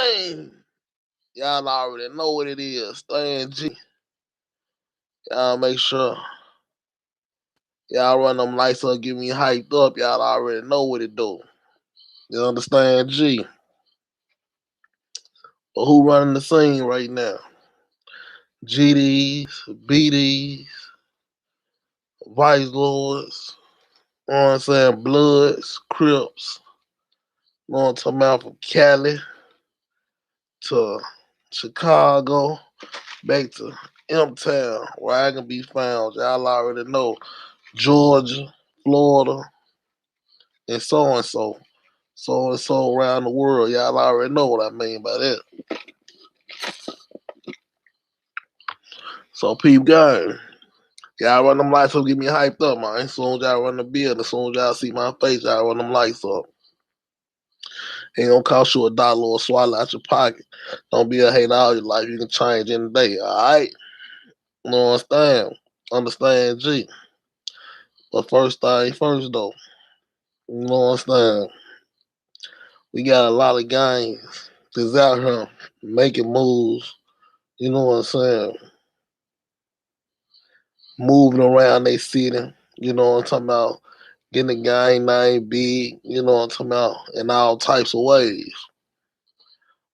man. Y'all already know what it is. Stan G. Y'all make sure y'all run them lights up, get me hyped up. Y'all already know what it do. You understand, G? But who running the scene right now? GDs, BDs, Vice Lords, you know what I'm saying? Bloods, Crips, you know what I'm talking about, from Cali to Chicago, back to M-Town, where I can be found. Y'all already know. Georgia, Florida, and so and so. So and so around the world. Y'all already know what I mean by that. So peep game. Y'all run them lights up, get me hyped up, man. As soon as y'all run the building, as soon as y'all see my face, y'all run them lights up. Ain't gonna cost you $1 or swallow out your pocket. Don't be a hater all your life. You can change in a day, alright? You know what I'm saying? Understand, G. But first thing first, though. You know what I'm saying? We got a lot of gangs that's out here making moves. You know what I'm saying? Moving around they city. You know what I'm talking about? Getting the gang name big. You know what I'm talking about? In all types of ways.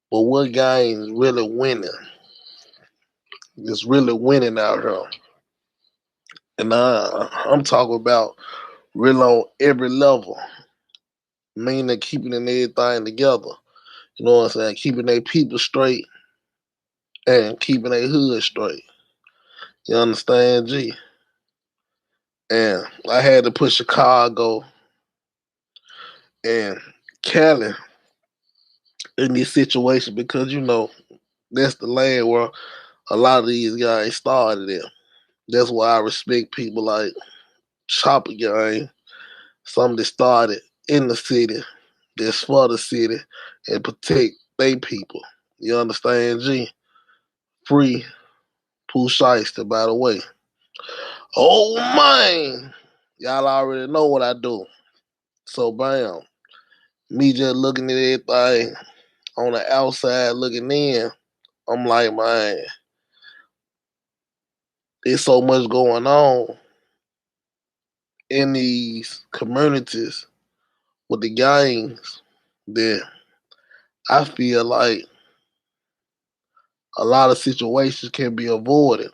But what gang is really winning? It's really winning out here. And I'm talking about really on every level. Meaning keeping everything together. You know what I'm saying? Keeping their people straight and keeping their hood straight. You understand, G? And I had to put Chicago and Cali in this situation because, you know, that's the land where a lot of these guys started in. That's why I respect people like Chopper Gang, some that started in the city, that's for the city, and protect they people. You understand, G? Free Pooh Shiesty, by the way. Oh, man! Y'all already know what I do. So, bam. Me just looking at everything on the outside looking in, I'm like, man, there's so much going on in these communities with the gangs that I feel like a lot of situations can be avoided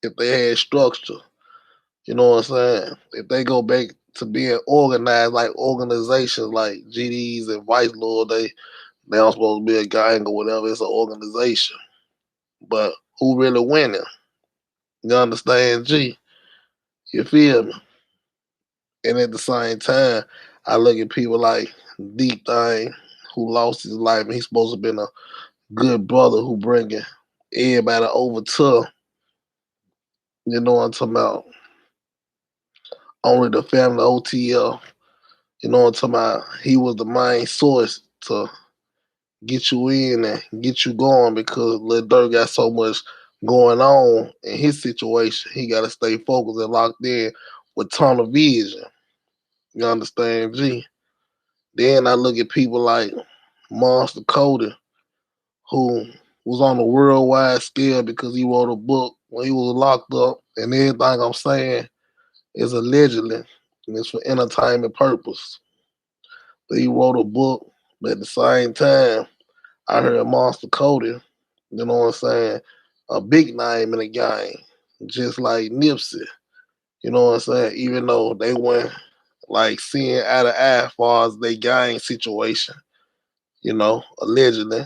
if they had structure. You know what I'm saying? If they go back to being organized like organizations like GDs and Vice Lord, they don't supposed to be a gang or whatever. It's an organization. But who really winning? You understand, G? You feel me? And at the same time, I look at people like Deep Thing, who lost his life, and he's supposed to have been a good brother who bringing everybody over to, you know what I'm talking about, only the family OTL. You know what I'm talking about? He was the main source to get you in and get you going because Lil Durk got so much going on in his situation. He got to stay focused and locked in with tunnel vision. You understand, G? Then I look at people like Monster Cody, who was on a worldwide scale because he wrote a book when he was locked up, and everything I'm saying is allegedly, and it's for entertainment purpose. But he wrote a book, but at the same time, I heard Monster Cody, you know what I'm saying, a big name in the game, just like Nipsey, you know what I'm saying, even though they weren't like seeing eye to eye as far as their gang situation, you know, allegedly,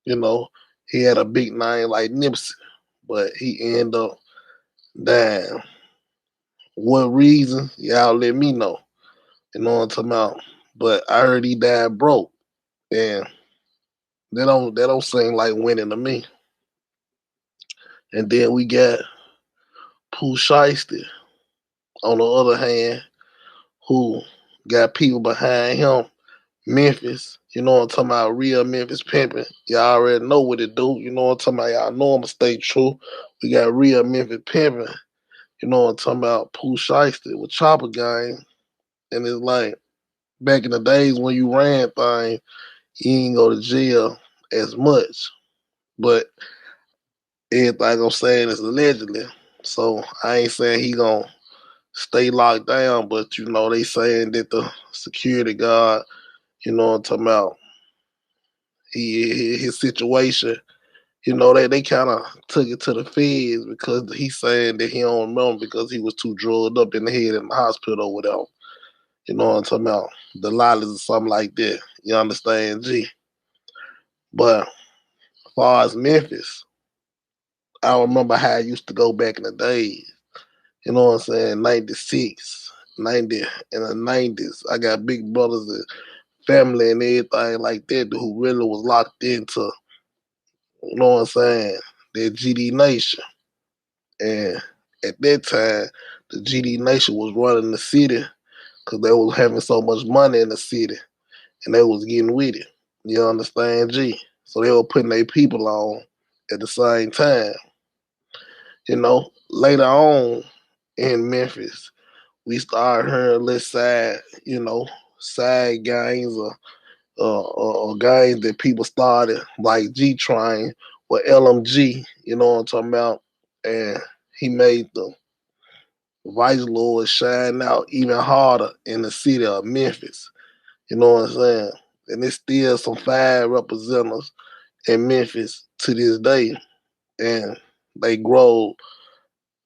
you know, he had a big name like Nipsey, but he ended up dying. What reason? Y'all let me know. You know what I'm talking about? But I heard he died broke, and they don't seem like winning to me. And then we got Pooh Shiesty, on the other hand, who got people behind him. Memphis, you know what I'm talking about, real Memphis pimping. Y'all already know what it do. You know what I'm talking about. Y'all know I'ma stay true. We got real Memphis pimping. You know what I'm talking about, Pooh Shiesty with Chopper Gang. And it's like, back in the days when you ran things, you ain't go to jail as much. But everything I'm saying is allegedly. So I ain't saying he gonna stay locked down, but you know, they saying that the security guard, you know what I'm talking about, his situation, you know, they kind of took it to the feds because he's saying that he don't remember because he was too drugged up in the head in the hospital or whatever. You know what I'm talking about? The lollies or something like that. You understand, G? But as far as Memphis, I remember how I used to go back in the days. You know what I'm saying? 96, 90, in the 90s. I got big brothers and family and everything like that who really was locked into, you know what I'm saying, that GD Nation. And at that time, the GD Nation was running the city because they was having so much money in the city and they was getting with it. You understand, G? So they were putting their people on at the same time. You know, later on in Memphis, we started hearing little side, you know, side gangs or gangs that people started like G Train or LMG, you know what I'm talking about? And he made the Vice Lord shine out even harder in the city of Memphis. You know what I'm saying? And there's still some fine representatives in Memphis to this day. And they grow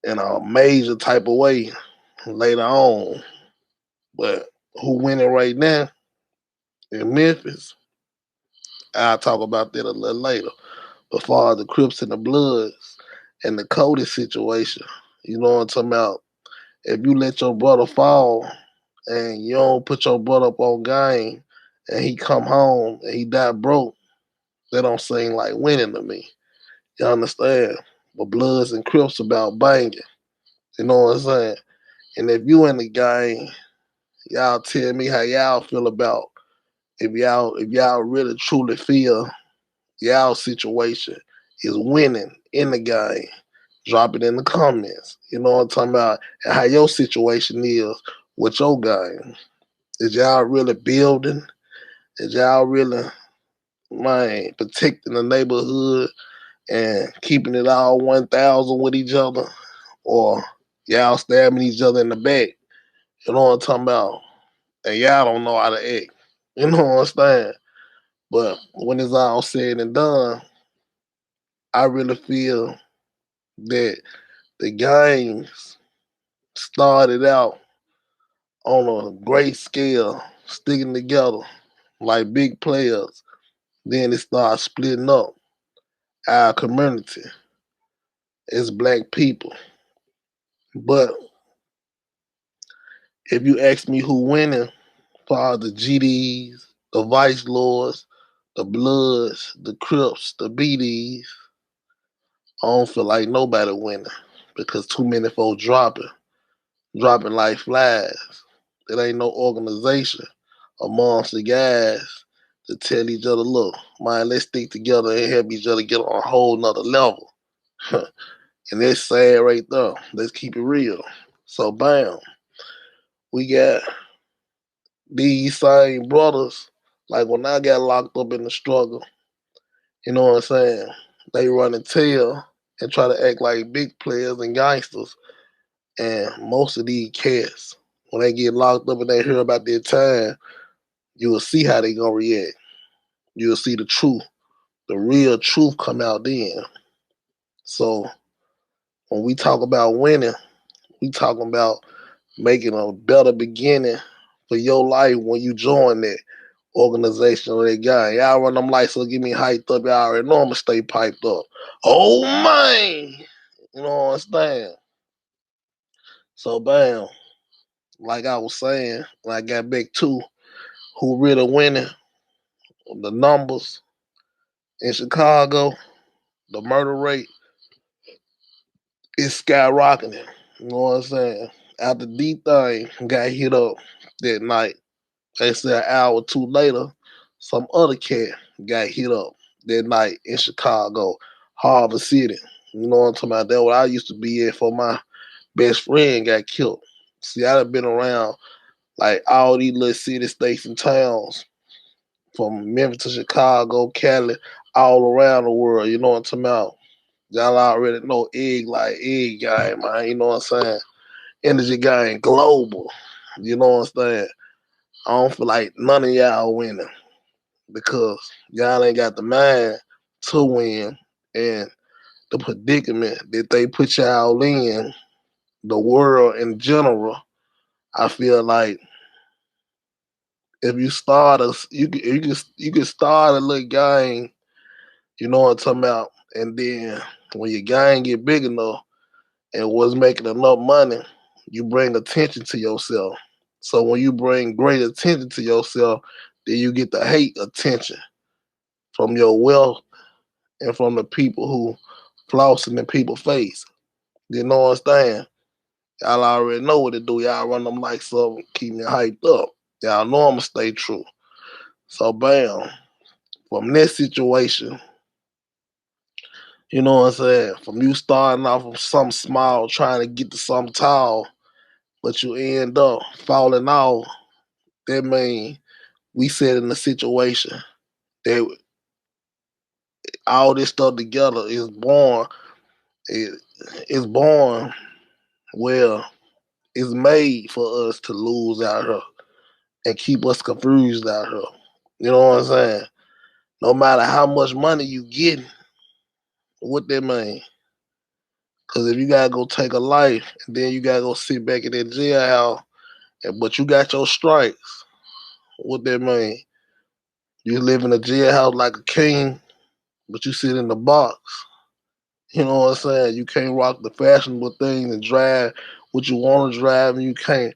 in a major type of way later on. But who winning right now in Memphis? I'll talk about that a little later. But far as the Crips and the Bloods and the Cody situation, you know what I'm talking about? If you let your brother fall and you don't put your brother up on game and he come home and he die broke, that don't seem like winning to me. You understand? But Bloods and Crips about banging. You know what I'm saying? And if you in the game, y'all tell me how y'all feel about if y'all really truly feel y'all situation is winning in the game. Drop it in the comments. You know what I'm talking about? And how your situation is with your game. Is y'all really building? Is y'all really, man, protecting the neighborhood and keeping it all 1,000 with each other? Or y'all stabbing each other in the back? You know what I'm talking about? And y'all don't know how to act. You know what I'm saying? But when it's all said and done, I really feel that the games started out on a great scale, sticking together like big players. Then it started splitting up our community as black people. But if you ask me who winning, for the GDs, the Vice Lords, the Bloods, the Crips, the BDs, I don't feel like nobody winning because too many folks dropping like flies. It ain't no organization amongst the guys to tell each other, look, man, let's stick together and help each other get on a whole nother level. And that's sad right there. Let's keep it real. So bam, we got these same brothers. Like when I got locked up in the struggle, you know what I'm saying? They run and tell and try to act like big players and gangsters. And most of these cats, when they get locked up and they hear about their time, you will see how they gonna react. You will see the truth, the real truth come out then. So when we talk about winning, we talking about making a better beginning for your life when you join that organization or that guy. Y'all run them lights so get me hyped up. Y'all already know I'm gonna stay piped up. Oh man, you know what I'm saying? So bam, like I was saying, when I got back to who really winning, the numbers in Chicago, the murder rate is skyrocketing. You know what I'm saying? After D-Thing got hit up that night, they said an hour or two later, some other cat got hit up that night in Chicago, Harvard City. You know what I'm talking about? That's what I used to be in for my best friend got killed. See, I've been around like all these little cities, states, and towns from Memphis to Chicago, Cali, all around the world. You know what I'm talking about? Y'all already know egg game, man. You know what I'm saying? Energy game global. You know what I'm saying? I don't feel like none of y'all winning because y'all ain't got the mind to win, and the predicament that they put y'all in, the world in general. I feel like if you start you can start a little game, you know what I'm talking about, and then when your game get big enough and was making enough money, you bring attention to yourself. So when you bring great attention to yourself, then you get the hate attention from your wealth and from the people who flossing in people's face. You know what I'm saying? Y'all already know what to do. Y'all run them like something, keep me hyped up. Y'all know I'ma stay true. So bam, from this situation, you know what I'm saying? From you starting off of something small, trying to get to something tall, but you end up falling off, that means we set in a situation that all this stuff together is born. It is born well. It's made for us to lose out here and keep us confused out here. You know what I'm saying? No matter how much money you get, what that mean? Because if you gotta go take a life and then you gotta go sit back in that jailhouse, but you got your stripes, what that mean? You live in a jailhouse like a king, but you sit in the box. You know what I'm saying? You can't rock the fashionable things and drive what you want to drive, and you can't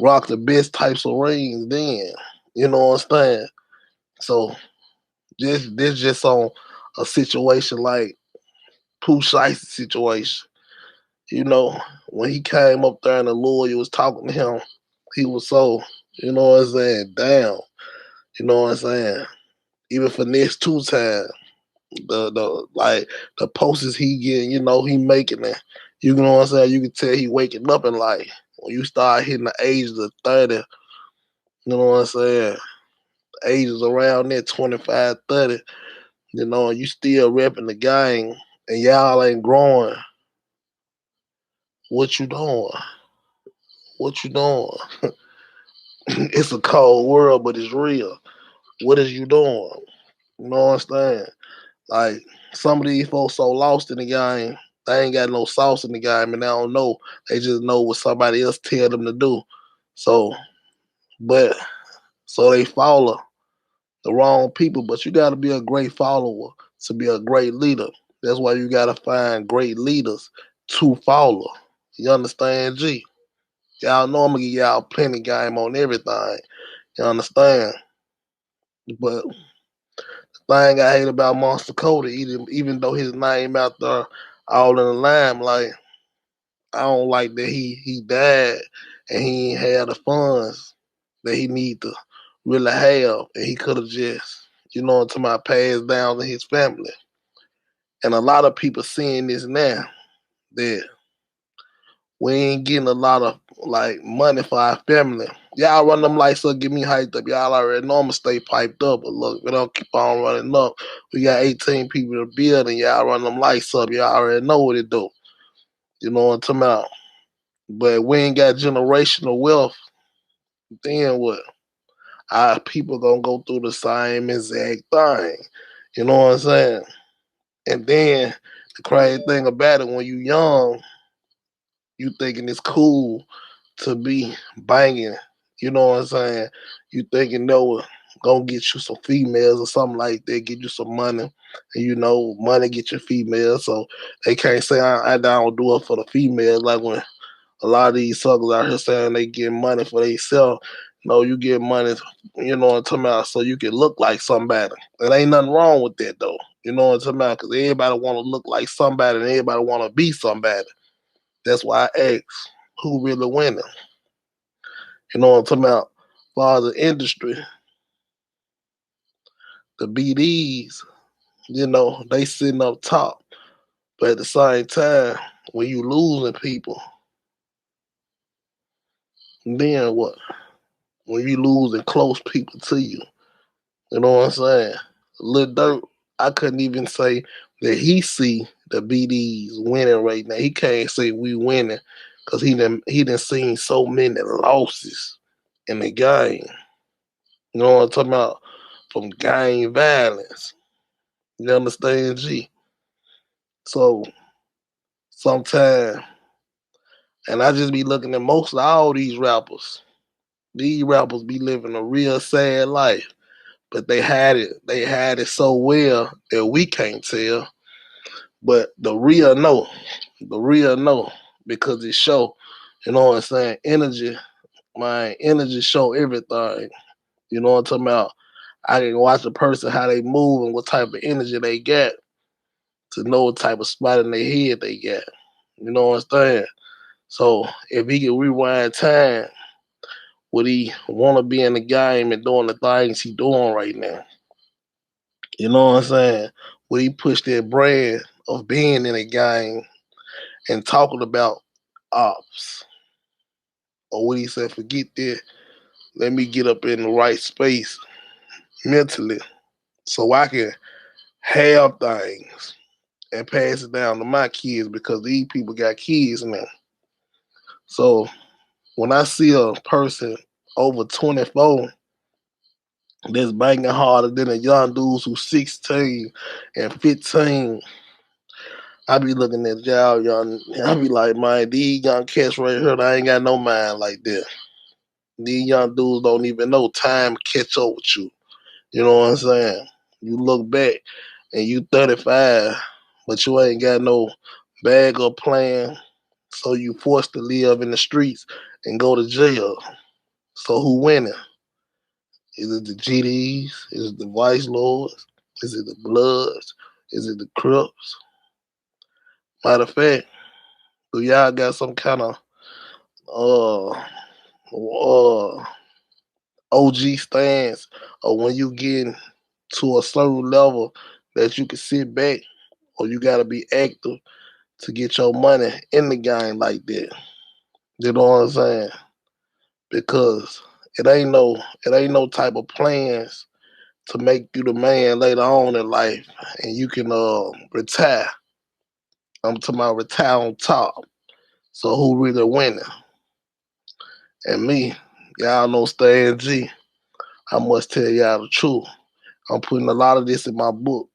rock the best types of rings then. You know what I'm saying? So this just on a situation like Pooh Shicey's situation. You know, when he came up there and the lawyer was talking to him, he was so, you know what I'm saying, down. You know what I'm saying? Even for next two times, the like the posts he getting, you know, he making it. You know what I'm saying? You can tell he waking up in life. When you start hitting the ages of 30, you know what I'm saying? Ages around there, 25, 30, you know, you still repping the game and y'all ain't growing. What you doing? What you doing? It's a cold world, but it's real. What is you doing? You know what I'm saying? Like some of these folks so lost in the game, they ain't got no sauce in the game, and they don't know. They just know what somebody else tell them to do. So, but so they follow the wrong people. But you got to be a great follower to be a great leader. That's why you got to find great leaders to follow. You understand, G? Y'all know I'm gonna give y'all plenty game on everything. You understand? But the thing I hate about Monster Cody, even though his name out there all in the limelight, I don't like that he died and he ain't had the funds that he need to really have, and he could have just, you know, until my passed down to his family. And a lot of people seeing this now that we ain't getting a lot of like money for our family. Y'all run them lights up, get me hyped up. Y'all already know I'ma stay piped up, but look, we don't keep on running up. We got 18 people in the building. Y'all run them lights up. Y'all already know what it do. You know what I'm talking about? But we ain't got generational wealth. Then what? Our people gonna go through the same exact thing. You know what I'm saying? And then the crazy thing about it, when you young, you thinking it's cool to be banging. You know what I'm saying? You thinking no, gonna get you some females or something like that, get you some money. And you know, money get you females. So they can't say I don't do it for the females. Like when a lot of these suckers out here saying they get money for themselves. No, you get money, you know what I'm talking about, so you can look like somebody. There ain't nothing wrong with that though. You know what I'm talking about? Because everybody want to look like somebody and everybody want to be somebody. That's why I ask, who really winning? You know what I'm talking about? As far as the industry, the BDs, you know, they sitting up top. But at the same time, when you losing people, then what? When you losing close people to you, You know what I'm saying? Lil Durk, I couldn't even say that he see the BDs winning right now. He can't say we winning because he done seen so many losses in the game. You know what I'm talking about? From gang violence. You understand, G? So sometimes, and I just be looking at most of all these rappers. These rappers be living a real sad life, but they had it. They had it so well that we can't tell. But the real know, because it show. You know what I'm saying? Energy, my energy show everything. You know what I'm talking about? I can watch a person how they move and what type of energy they get to know what type of spot in their head they got. You know what I'm saying? So if he can rewind time, would he want to be in the game and doing the things he doing right now? You know what I'm saying? Would he push that brand of being in a game and talking about ops? Or would he say, forget that, let me get up in the right space mentally so I can have things and pass it down to my kids because these people got kids now. So when I see a person over 24 that's banging harder than the young dudes who's 16 and 15, I be looking at y'all young, I be like, man, these young cats right here, they ain't got no mind like that. These young dudes don't even know time catch up with you. You know what I'm saying? You look back and you 35, but you ain't got no bag or plan, so you forced to live in the streets and go to jail. So who winning? Is it the GDs? Is it the Vice Lords? Is it the Bloods? Is it the Crips? Matter of fact, do y'all got some kind of uh, OG stance, or when you get to a certain level that you can sit back, or you gotta be active to get your money in the game like that? You know what I'm saying? Because it ain't no type of plans to make you the man later on in life, and you can retire. I'm talking about retire on top. So who really winning? And me, y'all know Stan G. I must tell y'all the truth. I'm putting a lot of this in my book.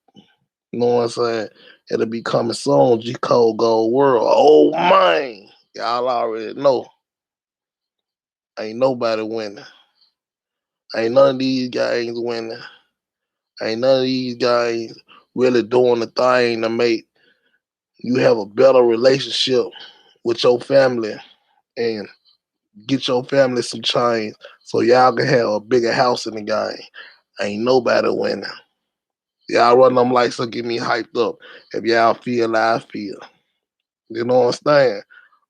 You know what I'm saying? It'll be coming soon. G Code Gold World. Oh man, y'all already know. Ain't nobody winning. Ain't none of these guys winning. Ain't none of these guys really doing the thing to make you have a better relationship with your family and get your family some change so y'all can have a bigger house in the game. Ain't nobody winning. Y'all run them lights to get me hyped up if y'all feel like I feel. You know what I'm saying?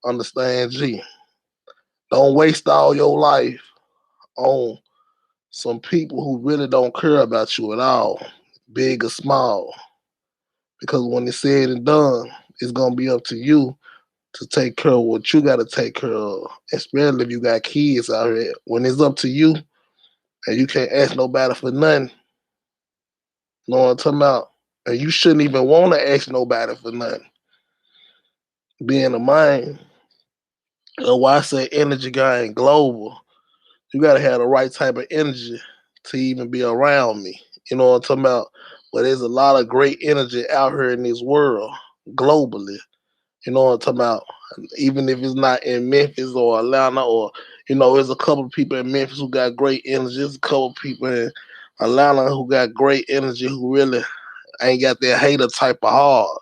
Understand, G. Don't waste all your life on some people who really don't care about you at all, big or small. Because when it's said and done, it's gonna be up to you to take care of what you gotta take care of. Especially if you got kids out here. When it's up to you and you can't ask nobody for nothing, you know what I'm talking about? And you shouldn't even wanna ask nobody for nothing. Being a mind, why I say energy guy and global, you gotta have the right type of energy to even be around me. You know what I'm talking about? But there's a lot of great energy out here in this world globally. You know what I'm talking about? Even if it's not in Memphis or Atlanta, or there's a couple of people in Memphis who got great energy. There's a couple of people in Atlanta who got great energy who really ain't got that hater type of heart.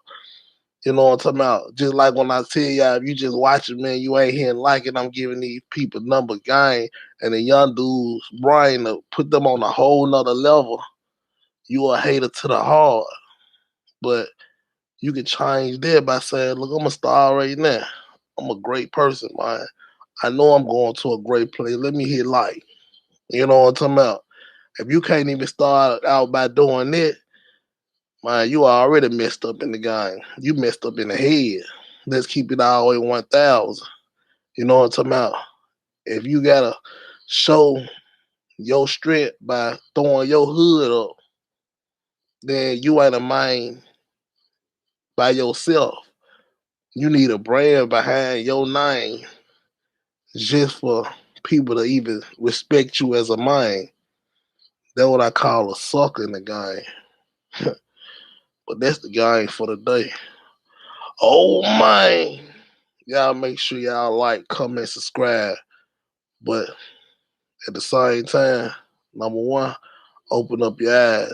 You know what I'm talking about? Just like when I tell y'all, if you just watching, man, you ain't here and like it, I'm giving these people number game, and the young dudes, Brian, to put them on a whole nother level. You a hater to the heart. But you can change that by saying, look, I'm a star right now. I'm a great person, man. I know I'm going to a great place. Let me hit like. You know what I'm talking about? If you can't even start out by doing that, man, you already messed up in the game. You messed up in the head. Let's keep it all the way 1,000. You know what I'm talking about? If you gotta show your strength by throwing your hood up, then you ain't a man by yourself. You need a brand behind your name just for people to even respect you as a man. That's what I call a sucker in the game. But that's the game for the day. Oh man. Y'all make sure y'all like, comment, subscribe. But at the same time, number one, open up your eyes.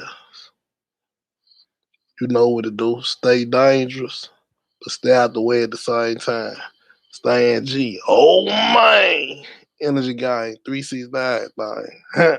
You know what to do. Stay dangerous, but stay out the way at the same time. Stay in G. Oh man. Energy Gang 369 thing.